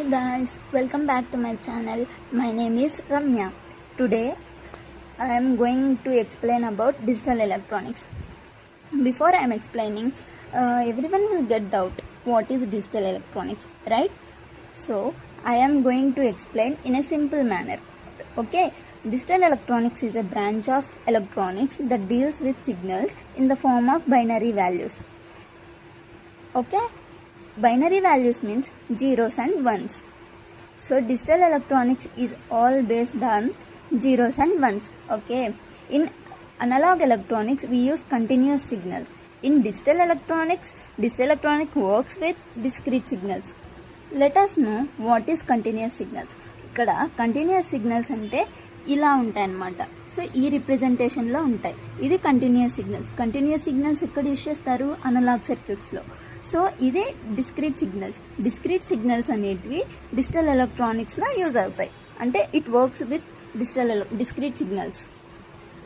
Hi guys, welcome back to my channel. My name is Ramya. Today I am going to explain about digital electronics. Before I am explaining, everyone will get doubt what is digital electronics, right? So I am going to explain in a simple manner. Okay, digital electronics is a branch of electronics that deals with signals in the form of binary values. Okay, binary values means zeros and ones. So digital electronics is all based on zeros and ones. Okay, in analog electronics we use continuous signals. In digital electronics works with discrete signals. Let us know what is continuous signals. ఇక్కడ continuous signals అంటే ఇలా ఉంటాయి అన్నమాట. So ఈ రిప్రజెంటేషన్లో ఉంటాయి. ఇది continuous signals ఎక్కడ use చేస్తారు? అనలాగ్ సర్క్యూట్స్లో. సో ఇదే డిస్క్రీట్ సిగ్నల్స్ అనేటివి డిజిటల్ ఎలక్ట్రానిక్స్లో యూజ్ అవుతాయి. అంటే it works with discrete signals.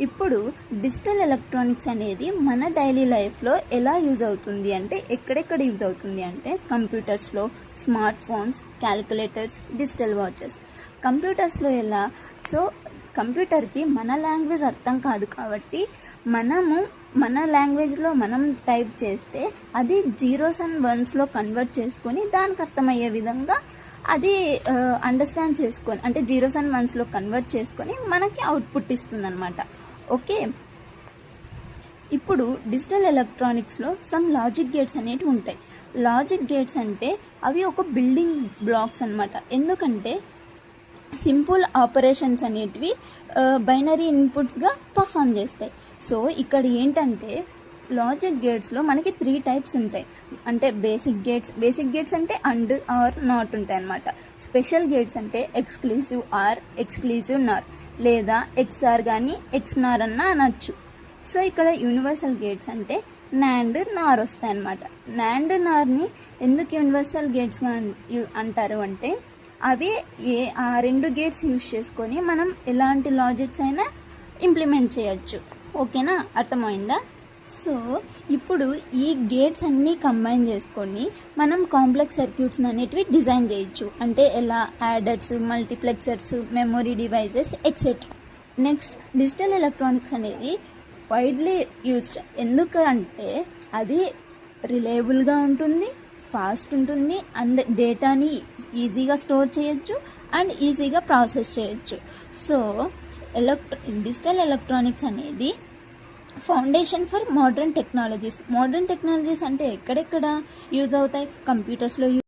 ఇప్పుడు డిజిటల్ ఎలక్ట్రానిక్స్ అనేది మన డైలీ లైఫ్లో ఎలా యూజ్ అవుతుంది అంటే ఎక్కడెక్కడ యూజ్ అవుతుంది అంటే కంప్యూటర్స్లో, smart phones, calculators, digital watches. కంప్యూటర్స్లో ఎలా? సో కంప్యూటర్కి మన లాంగ్వేజ్ అర్థం కాదు కాబట్టి మన లాంగ్వేజ్లో మనం టైప్ చేస్తే అది జీరోస్ అండ్ వన్స్లో కన్వర్ట్ చేసుకొని దానికి అర్థమయ్యే విధంగా అది అండర్స్టాండ్ చేసుకొని అంటే జీరోస్ అండ్ వన్స్లో కన్వర్ట్ చేసుకొని మనకి అవుట్పుట్ ఇస్తుంది అనమాట. ఓకే, ఇప్పుడు డిజిటల్ ఎలక్ట్రానిక్స్లో సమ్ లాజిక్ గేట్స్ అనేటివి ఉంటాయి. లాజిక్ గేట్స్ అంటే అవి ఒక బిల్డింగ్ బ్లాక్స్ అనమాట. ఎందుకంటే సింపుల్ ఆపరేషన్స్ అనేటివి బైనరీ ఇన్పుట్స్గా పర్ఫామ్ చేస్తాయి. సో ఇక్కడ ఏంటంటే లాజిక్ గేట్స్లో మనకి 3 టైప్స్ ఉంటాయి. అంటే బేసిక్ గేట్స్ అంటే అండ్ ఆర్ నాట్ ఉంటాయి అన్నమాట. స్పెషల్ గేట్స్ అంటే ఎక్స్క్లూజివ్ ఆర్, ఎక్స్క్లూజివ్ నార్, లేదా ఎక్స్ఆర్ కానీ ఎక్స్నార్ అన్న అనొచ్చు. సో ఇక్కడ యూనివర్సల్ గేట్స్ అంటే నాండ్, నార్ వస్తాయి అన్నమాట. నాండ్, నార్ని ఎందుకు యూనివర్సల్ గేట్స్గా అంటారు అంటే అవి ఆ 2 గేట్స్ యూజ్ చేసుకొని మనం ఎలాంటి లాజిక్స్ అయినా ఇంప్లిమెంట్ చేయొచ్చు. ఓకేనా, అర్థమైందా? సో ఇప్పుడు ఈ గేట్స్ అన్నీ కంబైన్ చేసుకొని మనం కాంప్లెక్స్ సర్క్యూట్స్ అనేటివి డిజైన్ చేయొచ్చు. అంటే ఎలా? Adders, multiplexers, memory devices etcetera. Next, digital electronics అనేది వైడ్లీ యూజ్డ్. ఎందుకు అంటే అది రిలయబుల్గా ఉంటుంది, ఫాస్ట్ ఉంటుంది, అండ్ డేటాని ఈజీగా స్టోర్ చేయొచ్చు అండ్ ఈజీగా ప్రాసెస్ చేయొచ్చు. సో డిజిటల్ ఎలక్ట్రానిక్స్ అనేది ఫౌండేషన్ ఫర్ మోడర్న్ టెక్నాలజీస్ అంటే ఎక్కడెక్కడ యూజ్ అవుతాయి? కంప్యూటర్స్లో